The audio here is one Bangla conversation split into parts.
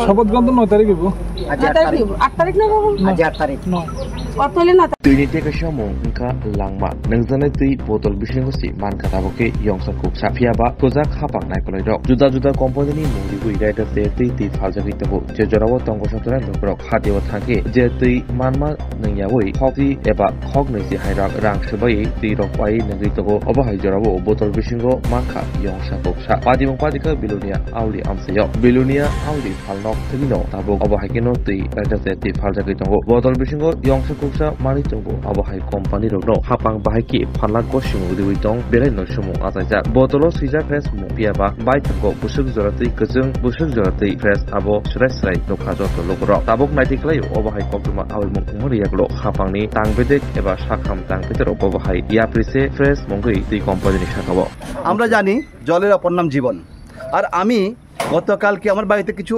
শপথ গ্রহণ 9 তারিখ হইব। 8 তারিখ না বাবু? 8 তারিখ। কত হলে না? Tuni te kasih omong engka langma nengzane tui botol bising kosi man kata boke yongsar kuk sapia ba kozak hapang naik kolai dok juda komponi ni muli bui rai te tui ti falja kita bo je jorawo tonggo sotran dokrok hadiwa thangke je tui manma nengyawoi hoki eba khok nesi hairak rang sebai tui rok pai nengi togo obahai jorawo botol bising go manka yongsar kuk sa padimong padika bilunia auli amsayo bilunia auli falnok tino tabok obahai kino tui rai te tui falja kita bo botol bising go yongsar kuk sa mani abahai company rokno hapang bahai phalak ko simu diwi tong belai no sumu ajaja botolo sija fresh mupia ba bai tangko busuk joratei kejeng busuk joratei fresh abo srai nokha joto lokro tabok naiti klai obahai koptuma awil mungmuri yaklo hapangni tangbedek eba sakham tangbeder obahai yaprise fresh mongui tei company ni shakabo আমরা জানি জলের অপর নাম জীবন আর আমি গতকালকে আমার বাড়িতে কিছু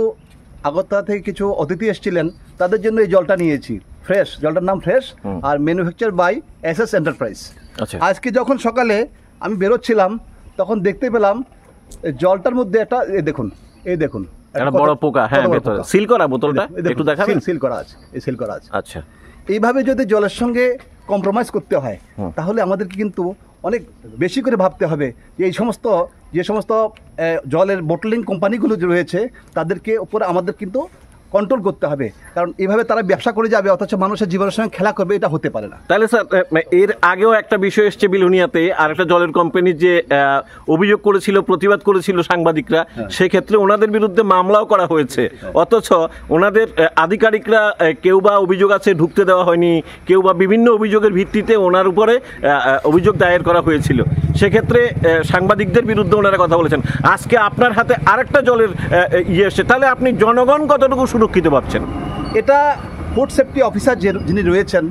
আগরতলা থেকে কিছু অতিথি এসেছিলেন তাদের জন্য এই জলটা নিয়েছি ফ্রেশ জলটার নাম ফ্রেশ আর ম্যানুফ্যাকচার বাই এসএস এন্টারপ্রাইজ। আচ্ছা আজকে যখন সকালে আমি বেরোচ্ছিলাম তখন দেখতে পেলাম জলটার মধ্যে একটা এই দেখুন একটা বড় পোকা হ্যাঁ ভেতরে সিল করা বোতলটা একটু দেখাবেন সিল করা আছে এই সিল করা আছে। আচ্ছা এইভাবে যদি জলের সঙ্গে কম্প্রোমাইজ করতে হয় তাহলে আমাদেরকে কিন্তু অনেক বেশি করে ভাবতে হবে যে যে সমস্ত জলের বোটলিং কোম্পানিগুলো রয়েছে তাদেরকে উপরে আমাদের কিন্তু কন্ট্রোল করতে হবে কারণ এইভাবে তারা ব্যবসা করে যাবে অথচ মানুষের জীবনের সঙ্গে খেলা করবে এটা হতে পারে না। তাহলে স্যার এর আগেও একটা বিষয় এসছে বিলুনিয়াতে আর একটা জলের কোম্পানি যে অভিযোগ করেছিল প্রতিবাদ করেছিল সাংবাদিকরা সেক্ষেত্রে ওনাদের বিরুদ্ধে মামলাও করা হয়েছে অথচ ওনাদের আধিকারিকরা কেউ বা অভিযোগ আছে ঢুকতে দেওয়া হয়নি কেউ বা বিভিন্ন অভিযোগের ভিত্তিতে ওনার উপরে অভিযোগ দায়ের করা হয়েছিল সেক্ষেত্রে সাংবাদিকদের বিরুদ্ধে ওনারা কথা বলেছেন আজকে আপনার হাতে আরেকটা জলের এসছে তাহলে আপনি জনগণ কতটুকু সুরক্ষিত ভাবছেন? এটা ফুড সেফটি অফিসার যিনি রয়েছেন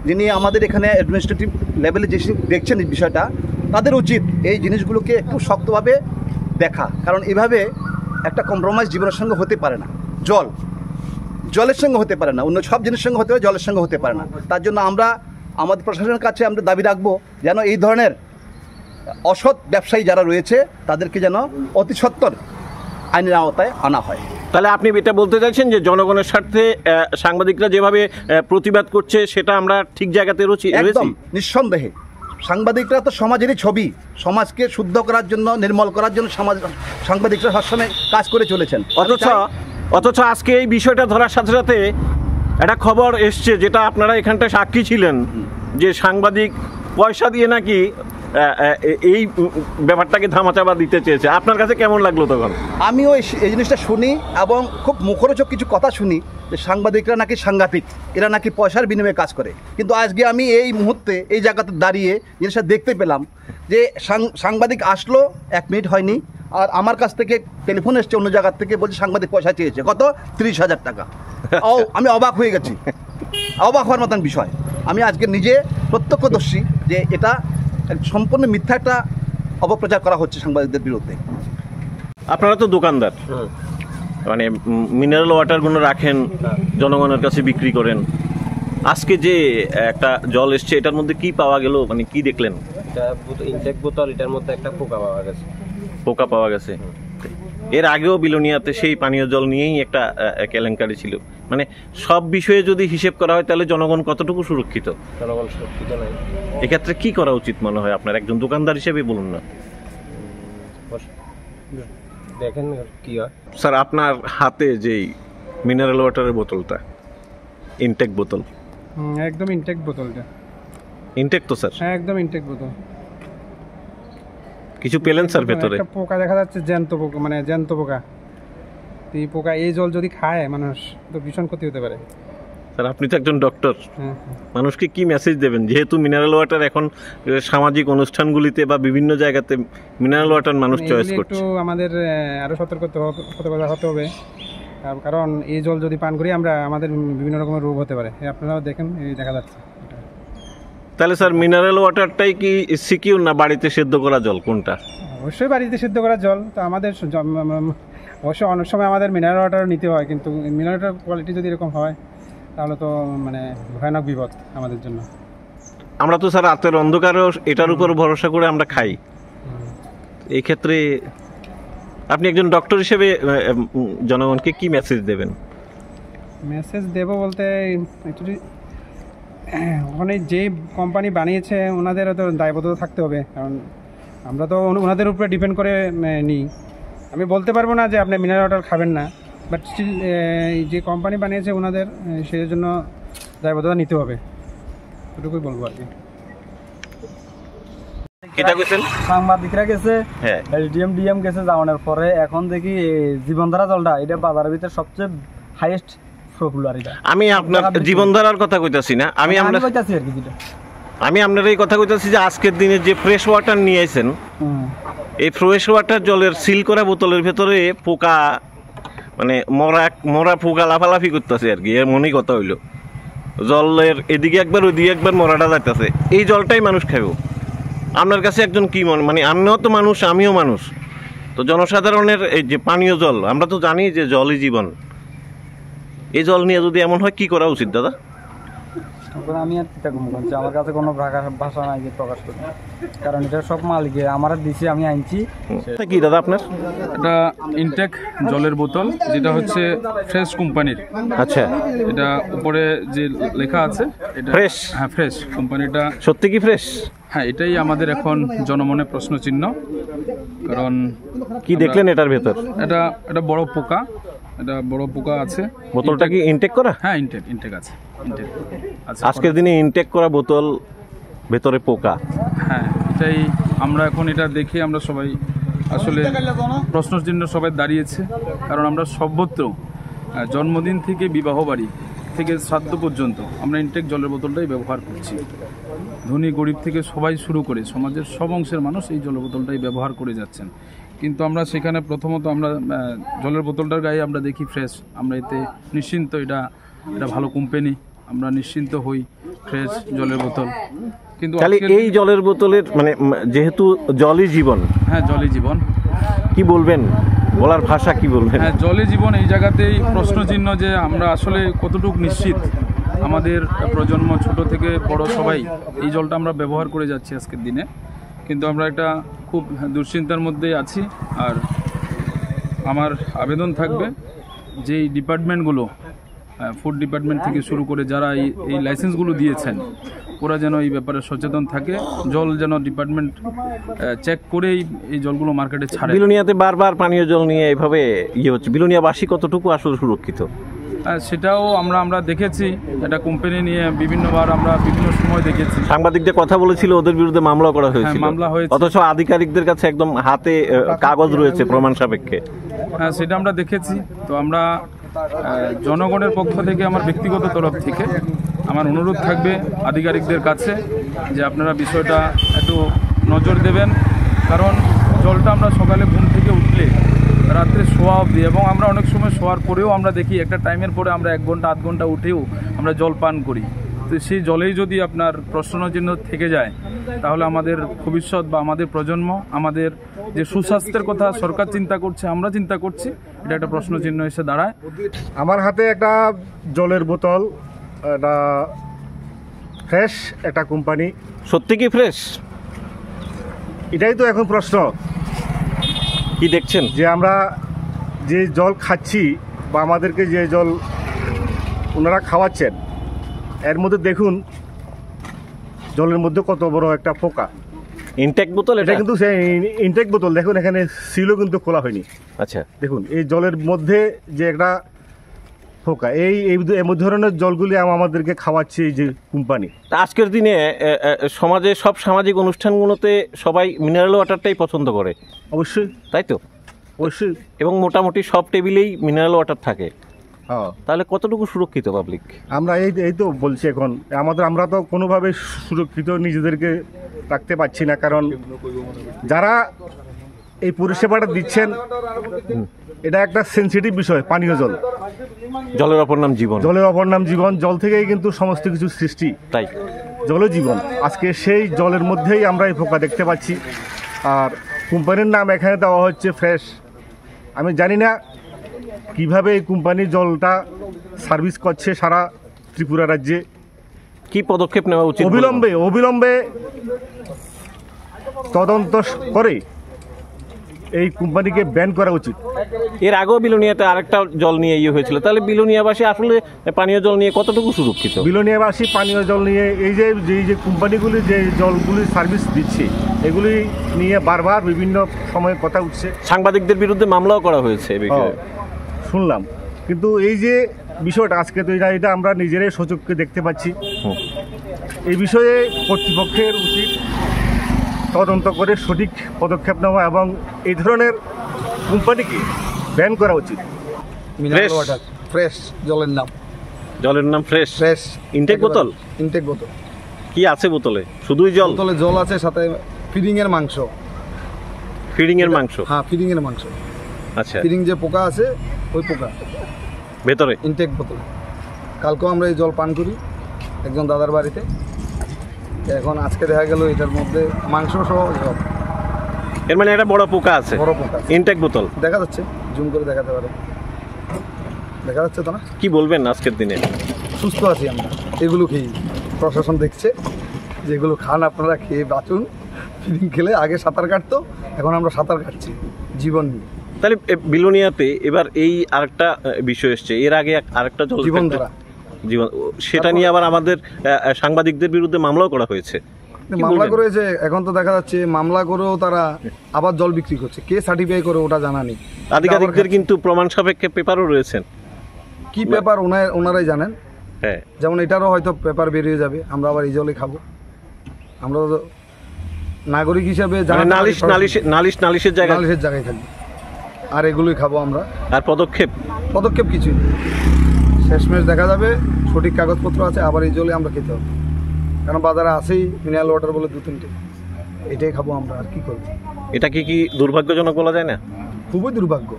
যিনি আমাদের এখানে অ্যাডমিনিস্ট্রেটিভ লেভেলে যে দেখছেন এই বিষয়টা তাদের উচিত এই জিনিসগুলোকে একটু শক্তভাবে দেখা কারণ এভাবে একটা কম্প্রোমাইজ জীবনের সঙ্গে হতে পারে না জলের সঙ্গে হতে পারে না অন্য সব জিনিসের সঙ্গে হতে পারে জলের সঙ্গে হতে পারে না তার জন্য আমরা আমাদের প্রশাসনের কাছে আমরা দাবি রাখবো যেন এই ধরনের অসৎ ব্যবসায়ী যারা রয়েছে তাদেরকে যেন অতি সত্বর আইনের আওতায় আনা হয়। তাহলে আপনি এটা বলতে চাইছেন যে জনগণের স্বার্থে সাংবাদিকরা যেভাবে প্রতিবাদ করছে সেটা আমরা ঠিক জায়গাতে রয়েছি? একদম নিঃসন্দেহে সাংবাদিকরা তো সমাজেরই ছবি সমাজকে শুদ্ধ করার জন্য নির্মল করার জন্য সাংবাদিকরা সবসময় কাজ করে চলেছেন অথচ আজকে এই বিষয়টা ধরার সাথে সাথে একটা খবর এসছে যেটা আপনারা এখানটায় সাক্ষী ছিলেন যে সাংবাদিক পয়সা দিয়ে নাকি এই ব্যাপারটাকে ধামাচাপা দিতে চেয়েছে আপনার কাছে কেমন লাগলো তখন? আমিও এই জিনিসটা শুনি এবং খুব মুখরোচক কিছু কথা শুনি যে সাংবাদিকরা নাকি সাংঘাতিক এরা নাকি পয়সার বিনিময়ে কাজ করে কিন্তু আজকে আমি এই মুহূর্তে এই জায়গাতে দাঁড়িয়ে জিনিসটা দেখতে পেলাম যে সাংবাদিক আসলো 1 মিনিট হয়নি আর আমার কাছ থেকে টেলিফোন এসছে অন্য জায়গার থেকে বলছে সাংবাদিক পয়সা চেয়েছে কত 30,000 টাকা। আমি অবাক হয়ে গেছি অবাক হওয়ার মতন বিষয় আমি আজকে নিজে প্রত্যক্ষদর্শী যে এটা সম্পূর্ণ মিথ্যা একটা অপপ্রচার করা হচ্ছে সাংবাদিকদের বিরুদ্ধে। আপনারা তো দোকানদার মানে মিনারেল ওয়াটারগুলো রাখেন জনগণের কাছে বিক্রি করেন আজকে যে একটা জল এসছে এটার মধ্যে কি পাওয়া গেল মানে কি দেখলেন? এটা ইনটেক বোতল এটার মধ্যে একটা পোকা পাওয়া গেছে এর আগেও বিলোনিয়াতে সেই পানীয় জল নিয়েই একটা কেলেঙ্কারি ছিল মানে সব বিষয়ে যদি হিসেব করা হয় তাহলে জনগণ কতটুকু সুরক্ষিত? জনগণ সুরক্ষিত নয়। এক্ষেত্রে কি করা উচিত মনে হয় আপনার একজন দোকানদার হিসেবে বলুন না। দেখেন কি হয়। স্যার আপনার হাতে যেই মিনারেল ওয়াটারের বোতলটা ইনটেক বোতল একদম ইনটেক বোতলটা ইনটেক তো স্যার? হ্যাঁ একদম ইনটেক বোতল। কিছু পেলেন স্যার ভেতরে? একটা পোকা দেখা যাচ্ছে জ্যান্ত পোকা মানে জ্যান্ত পোকা এই পোকা এই জল যদি খায় মানুষ তো ভীষণ ক্ষতি হতে পারে। স্যার আপনি তো একজন ডক্টর মানুষকে কি মেসেজ দেবেন যেহেতু মিনারেল ওয়াটার এখন সামাজিক অনুষ্ঠানগুলিতে বা বিভিন্ন জায়গাতে মিনারেল ওয়াটার মানুষ চয়েস করছে একটু আমাদের আরো সতর্ক হতে হবে কারণ এই জল যদি পান করি আমরা আমাদের বিভিন্ন রকমের রোগ হতে পারে আপনারাও দেখেন এই দেখা যাচ্ছে। তাহলে স্যার মিনারেল ওয়াটারটাই কি সিকিউর না বাড়িতে সেদ্ধ করা জল কোনটা? অবশ্যই বাড়িতে সেদ্ধ করা জল তো আমাদের অবশ্যই অনেক সময় আমাদের মিনারেল ওয়াটার নিতে হয় কিন্তু মিনারেল ওয়াটার কোয়ালিটি যদি এরকম হয় তাহলে তো মানে ভয়ানক বিপদ আমাদের জন্য। আমরা তো স্যার রাতের অন্ধকারেও এটার উপর ভরসা করে আমরা খাই এই ক্ষেত্রে আপনি একজন ডক্টর হিসেবে জনগণকে কি মেসেজ দেবেন? মেসেজ দেবো বলতে অ্যাকচুয়ালি ওখানে যে কোম্পানি বানিয়েছে ওনাদেরও তো দায়বদ্ধতা থাকতে হবে, কারণ আমরা তো ওনাদের উপরে ডিপেন্ড করে নিই। আমি বলতে পারবো না যে আপনি মিনারেল ওয়াটার খাবেন না, বাট স্টিল যে কোম্পানি বানিয়েছে ওনাদের সেই জন্য দায়বদ্ধতা নিতে হবে, এটুকুই বলবো আর কি। এটা কইছেন সাংবাদিকরা গেছে, হ্যাঁ এসডিএম ডিএম গেছে যাওয়ানোর পরে এখন দেখি জীবনধারা জলটা এটা বাজারের ভিতরে সবচেয়ে হাইয়েস্ট পপুলার। এটা আমি আপনার জীবনধারার কথা কইতাছি না, আমি কইতাছি আর কি যেটা আমি আপনার এই কথা কইতাছি যে আজকের দিনে যে ফ্রেশ ওয়াটার নিয়ে আইছেন, এই ফ্রেশ ওয়াটার জলের সিল করা বোতলের ভেতরে পোকা, মানে মরা পোকা লাফালাফি করতেছে আর কি, এমনই কথা হইলো। জলের এদিকে একবার ওইদিকে একবার মরাটা যাইতেছে, এই জলটাই মানুষ খাইব। আপনার কাছে একজন কি মানে আপনিও তো মানুষ, আমিও মানুষ, তো জনসাধারণের এই যে পানীয় জল, আমরা তো জানি যে জলই জীবন, এই জল নিয়ে যদি এমন হয় কি করা উচিত দাদা? আমি আর চিন্তা করবো, আমার কাছে কোনো ভাষা নাই যে প্রকাশ করি, কারণ এটা সব মালিকের আমার দিছি, আমি আনছি। কি দাদা আপনার? এটা ইনটেক জলের বোতল, যেটা হচ্ছে ফ্রেশ কোম্পানির। আচ্ছা, এটা উপরে যে লেখা আছে এটা ফ্রেশ? হ্যাঁ ফ্রেশ কোম্পানিটা। সত্যি কি ফ্রেশ? হ্যাঁ, এটাই আমাদের এখন জনমনে প্রশ্ন চিহ্ন, কারণ কি দেখলেন এটার ভেতর? এটা বড় পোকা, এটা বড় পোকা আছে। বোতলটা কি ইনটেক করা? হ্যাঁ ইনটেক আছে, ইনটেক আছে। আজকের দিনে ইনটেক করা বোতল, ভেতরে পোকা। হ্যাঁ, এটাই আমরা এখন এটা দেখে আমরা সবাই আসলে প্রশ্ন চিহ্ন সবাই দাঁড়িয়েছে, কারণ আমরা সর্বত্র জন্মদিন থেকে বিবাহ বাড়ি থেকে শ্রাদ্ধ পর্যন্ত আমরা ইনটেক জলের বোতলটাই ব্যবহার করছি। ধনী গরিব থেকে সবাই শুরু করে সমাজের সব অংশের মানুষ এই জলের বোতলটাই ব্যবহার করে যাচ্ছেন। কিন্তু আমরা সেখানে প্রথমত আমরা জলের বোতলটার গায়ে আমরা দেখি ফ্রেশ, আমরা এতে নিশ্চিন্ত, এটা ভালো কোম্পানি, আমরা নিশ্চিন্ত হই, ফ্রেশ জলের বোতল। কিন্তু এই জলের বোতলের মানে যেহেতু জলই জীবন, হ্যাঁ জলই জীবন, কি বলবেন, বলার ভাষা কি বলবেন? হ্যাঁ জলই জীবন, এই জায়গাতেই প্রশ্ন চিহ্ন যে আমরা আসলে কতটুকু নিশ্চিত। আমাদের প্রজন্ম ছোট থেকে বড় সবাই এই জলটা আমরা ব্যবহার করে যাচ্ছি আজকের দিনে, কিন্তু আমরা একটা খুব দুশ্চিন্তার মধ্যেই আছি। আর আমার আবেদন থাকবে যে এই ডিপার্টমেন্টগুলো, ফুড ডিপার্টমেন্ট থেকে শুরু করে যারা এই লাইসেন্সগুলো দিয়েছেন, ওরা যেন এই ব্যাপারে সচেতন থাকে। জল যেন ডিপার্টমেন্ট চেক করেই এই জলগুলো মার্কেটে ছাড়ে। বিলোনিয়াতে বারবার পানীয় জল নিয়ে এইভাবে হচ্ছে, বিলোনিয়াবাসী কতটুকু আসলে সুরক্ষিত? সেটাও আমরা দেখেছি, এটা কোম্পানি নিয়ে বিভিন্নবার আমরা বিভিন্ন সময় দেখেছি। সাংবাদিকদের কথা বলেছিল, ওদের বিরুদ্ধে মামলা করা হয়েছিল, মামলা হয়েছে, অথচ আধিকারিকদের কাছে একদম হাতে কাগজ রয়েছে প্রমাণ সাপেক্ষে। হ্যাঁ, সেটা আমরা দেখেছি। তো আমরা জনগণের পক্ষ থেকে, আমার ব্যক্তিগত তরফ থেকে আমার অনুরোধ থাকবে আধিকারিকদের কাছে যে আপনারা বিষয়টা একটু নজর দেবেন, কারণ জলটা আমরা সকালে ঘুম থেকে উঠলে রাত্রে শোয়া অবধি, এবং আমরা অনেক সময় শোয়ার পরেও আমরা দেখি একটা টাইমের পরে আমরা 1 ঘন্টা 8 ঘন্টা উঠেও আমরা জল পান করি। তো সেই জলেই যদি আপনার প্রশ্নচিহ্ন থেকে যায়, তাহলে আমাদের ভবিষ্যৎ বা আমাদের প্রজন্ম, আমাদের যে সুস্বাস্থ্যের কথা সরকার চিন্তা করছে, আমরা চিন্তা করছি, এটা একটা প্রশ্নচিহ্ন এসে দাঁড়ায়। আমার হাতে একটা জলের বোতল, এটা ফ্রেশ একটা কোম্পানি। সত্যি কি ফ্রেশ? এটাই তো এখন প্রশ্ন, কি দেখছেন যে আমরা যে জল খাচ্ছি বা আমাদেরকে যে জল ওনারা খাওয়াচ্ছেন, এর মধ্যে দেখুন জলের মধ্যে কত বড় একটা পোকা। ইনটেক বোতল? এটা কিন্তু সেই ইনটেক বোতল, দেখুন এখানে সিলও কিন্তু খোলা হয়নি। আচ্ছা, দেখুন এই জলের মধ্যে যে একটা পোকা, এই ধরনের জলগুলি আমাদেরকে খাওয়াচ্ছে এই যে কোম্পানি। আজকের দিনে সমাজে সব সামাজিক অনুষ্ঠানগুলোতে সবাই মিনারেল ওয়াটারটাই পছন্দ করে। অবশ্যই, তাই তো? অবশ্যই। এবং মোটামুটি সব টেবিলেই মিনারেল ওয়াটার থাকে। হ্যাঁ, তাহলে কতটুকু সুরক্ষিত পাবলিক? আমরা এই তো বলছি, এখন আমরা তো কোনোভাবে সুরক্ষিত নিজেদেরকে রাখতে পারছি না, কারণ যারা এই পরিষেবাটা দিচ্ছেন, এটা একটা সেনসিটিভ বিষয়। পানীয় জল, জলের অপর নাম জীবন, জলের অপর নাম জীবন। জল থেকেই কিন্তু সমস্ত কিছু সৃষ্টি, তাই জলও জীবন। আজকে সেই জলের মধ্যেই আমরা এই পোকা দেখতে পাচ্ছি, আর কোম্পানির নাম এখানে দেওয়া হচ্ছে ফ্রেশ। আমি জানি না কিভাবে এই কোম্পানি জলটা সার্ভিস করছে সারা ত্রিপুরা রাজ্যে। কি পদক্ষেপ নেওয়া উচিত? অবিলম্বে তদন্ত করে এই কোম্পানিকে ব্যান করা উচিত। এর আগেও বিলোনিয়াতে আরেকটা জল নিয়ে হয়েছিল, তাহলে বিলোনিয়াবাসী আসলে পানীয় জল নিয়ে কতটুকু সুরক্ষিত? বিলোনিয়াবাসী পানীয় জল নিয়ে এই যে কোম্পানিগুলি যে জলগুলি সার্ভিস দিচ্ছে এগুলি নিয়ে বারবার বিভিন্ন সময়ে কথা উঠছে। সাংবাদিকদের বিরুদ্ধে মামলাও করা হয়েছে এই বিষয়ে শুনলাম, কিন্তু এই যে বিষয়টা আজকে তো এটা আমরা নিজেরাই সচক্ষে দেখতে পাচ্ছি। এই বিষয়ে কর্তৃপক্ষের উচিত তদন্ত করে সঠিক পদক্ষেপ নেওয়া এবং এই ধরনের কোম্পানিকে ব্যান করা উচিত। ফ্রেশ ফ্রেশ জলের নাম ফ্রেশ ফ্রেশ ইনটেক বোতল। ইনটেক বোতল কি আছে বোতলে? শুধুই জল? বোতলে জল আছে, সাথে ফিডিং এর মাংস। ফিডিং এর মাংস? হ্যাঁ, ফিডিং এর মাংস। আচ্ছা, ফিডিং যে পোকা আছে ওই পোকা ভেতরে ইনটেক বোতলে। কালকেও আমরা এই জল পান করি একজন দাদার বাড়িতে। এখন আজকে দেখা গেল এটার মধ্যে মাংস সহ জল। এর মানে একটা বড় পোকা আছে? বড় পোকা ইনটেক বোতল দেখা যাচ্ছে, জুম করে দেখাতে পারে, দেখা যাচ্ছে তো না? কি বলবেন আজকের দিনে? সুস্থ আছি আমরা এগুলো খেয়ে। প্রশাসন দেখছে যেগুলো খান আপনারা, খেয়ে বাঁচুন। ফিডিং খেলে আগে সাঁতার কাটতো, এখন আমরা সাঁতার কাটছি জীবন নিয়ে। তাহলে বিলোনিয়াতে এবার এই আরেকটা বিষয় এসছে, এর আগে আরেকটা জল জীবনধারা জীবন, সেটা নিয়ে আবার আমাদের সাংবাদিকদের বিরুদ্ধে মামলাও করা হয়েছে। মামলা করেছে, এখন তো দেখা যাচ্ছে মামলা করেও তারা আবার জল বিক্রি করছে। কে সার্টিফাই করে ওটা জানা নেই। আধিকারিকদের কিন্তু প্রমাণ সাপেক্ষে পেপারও রয়েছেন। কি পেপার ওনারাই জানেন। হ্যাঁ, যেমন এটারও হয়তো পেপার বেরিয়ে যাবে, আমরা আবার এই জলে খাবো। আমরা তো নাগরিক হিসাবে নালিশের জায়গায় থাকবে, আর এগুলোই খাবো আমরা। আর পদক্ষেপ কিছুই নেই। শেষমেশ দেখা যাবে সঠিক কাগজপত্র আছে, আবার এই জলে আমরা খেতে হবে। কারণ বাজারে আছেই মিনারেল ওয়াটার বলে 2-3টে, এটাই খাবো আমরা। আর কি করবো? এটা কি দুর্ভাগ্যজনক বলা যায় না? খুবই দুর্ভাগ্য।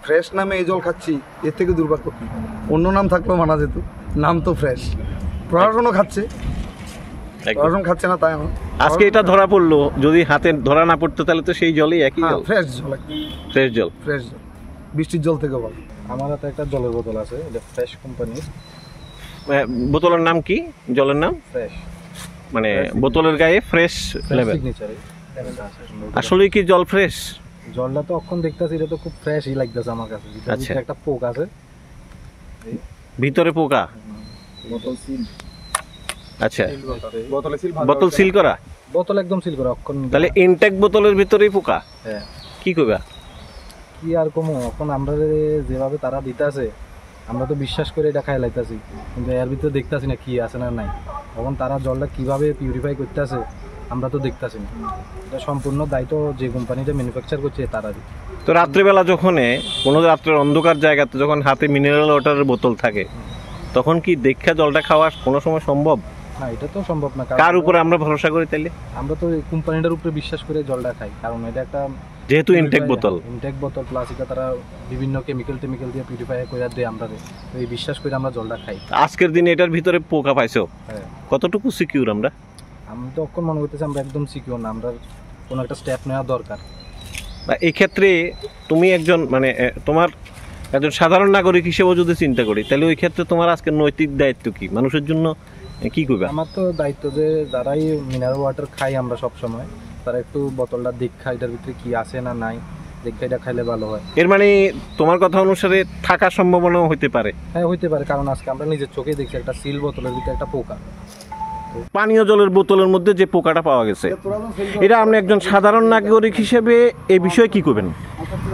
ফ্রেশ নামে এই জল খাচ্ছি, এর থেকে দুর্ভাগ্য কি? অন্য নাম থাকলেও মানা যেত, নাম তো ফ্রেশ। প্রশাসনও খাচ্ছে, প্রশাসন খাচ্ছে না তাই আমার। আজকে এটা ধরা পড়লো, যদি হাতে ধরা না পড়তো তাহলে তো সেই জলই একই জল। ফ্রেশ জল, ফ্রেশ জল, ফ্রেশ জল, বৃষ্টির জল থেকে বল। আমার হাতে একটা জলের বোতল আছে, এটা ফ্রেশ কোম্পানির। বোতলের নাম কি? জলের নাম ফ্রেশ, মানে বোতলের গায়ে ফ্রেশ লেভেল। আসলে কি জল ফ্রেশ? জলটা তো এখন দেখতেছি, এটা তো খুব ফ্রেশই লাগতেছে আমার কাছে। আচ্ছা, একটা পোক আছে ভিতরে, পোকা। বোতল সিল। আচ্ছা, বোতল সিল করা? বোতল একদম সিল করা। তাহলে ইনটেক বোতলের ভিতরেই পোকা? হ্যাঁ। কি করবা? কি আর কমো, এখন আমরা যেভাবে তারা দিতেছে আমরা তো বিশ্বাস করে এটা খাই লাইতেছি, কিন্তু এর ভিতরে দেখতেছি না কি আছে না নাই। এখন তারা জলটা কিভাবে পিউরিফাই করতেছে আমরা তো দেখতেছি না। এটা সম্পূর্ণ দায়িত্ব যে কোম্পানিটা ম্যানুফ্যাকচার করছে তারারই। তো রাত্রিবেলা যখন কোনো রাত্রের অন্ধকার জায়গাতে যখন হাতে মিনারেল ওয়াটারের বোতল থাকে, তখন কি দেখা জলটা খাওয়া কোনো সময় সম্ভব? না, এটা তো সম্ভব না। কার উপরে আমরা ভরসা করি তাইলে? আমরা তো এই কোম্পানিটার উপরে বিশ্বাস করে জলটা খাই, কারণ এটা একটা যেহেতু ইনটেক বোতল প্লাস এটা তারা বিভিন্ন কেমিক্যাল দিয়ে পিউরিফাই করে দেয় আমরা, তো এই বিশ্বাস করে আমরা জলটা খাই। আজকের দিনে এটার ভিতরে পোকা পাইছো? হ্যাঁ। কতটুকু সিকিউর আমরা? আমি তো এখন মনে করতেছি আমরা একদম সিকিউর না, আমরা কোনো একটা স্টেপ নেওয়া দরকার। এই ক্ষেত্রে তুমি একজন তোমার একজন সাধারণ নাগরিক হিসেবে যদি চিন্তা করি, তাহলে ওই ক্ষেত্রে তোমার আজকে নৈতিক দায়িত্ব কি? মানুষের জন্য কি করবে? আমার তো দায়িত্ব যে যারাই মিনারেল ওয়াটার খাই আমরা সব সময়, তারা একটু বোতলটা দেখা, এটার ভিতরে কি আছে না নাই দেখা, এটা খাইলে ভালো হয়। এর মানে তোমার কথা অনুসারে থাকার সম্ভাবনাও হতে পারে? হ্যাঁ, হইতে পারে, কারণ আজকে আমরা নিজের চোখে দেখছি একটা সিল বোতলের ভিতরে একটা পোকা। পানীয় জলের বোতলের মধ্যে যে পোকাটা পাওয়া গেছে, এটা আপনি একজন সাধারণ নাগরিক হিসেবে এই বিষয়ে কি করবেন?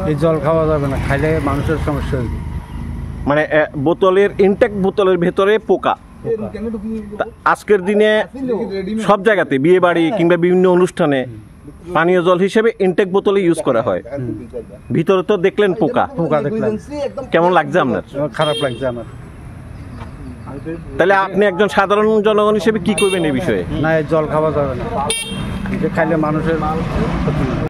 এই জল খাওয়া যাবে না, খাইলে মানুষের সমস্যা হবে। মানে বোতলের ইনটেক বোতলের ভেতরে পোকা। আজকের দিনে সব জায়গাতে, বিয়ে বাড়ি কিংবা বিভিন্ন অনুষ্ঠানে পানীয় জল হিসেবে ইনটেক বোতলে ইউজ করা হয়। ভিতরে তো দেখলেন পোকা। দেখলাম। কেমন লাগছে আপনার? খারাপ লাগছে আমার। তাহলে আপনি একজন সাধারণ জনগণ হিসেবে কি করবেন এই বিষয়ে? না, জল খাওয়া যাবে না, খাইলে মানুষের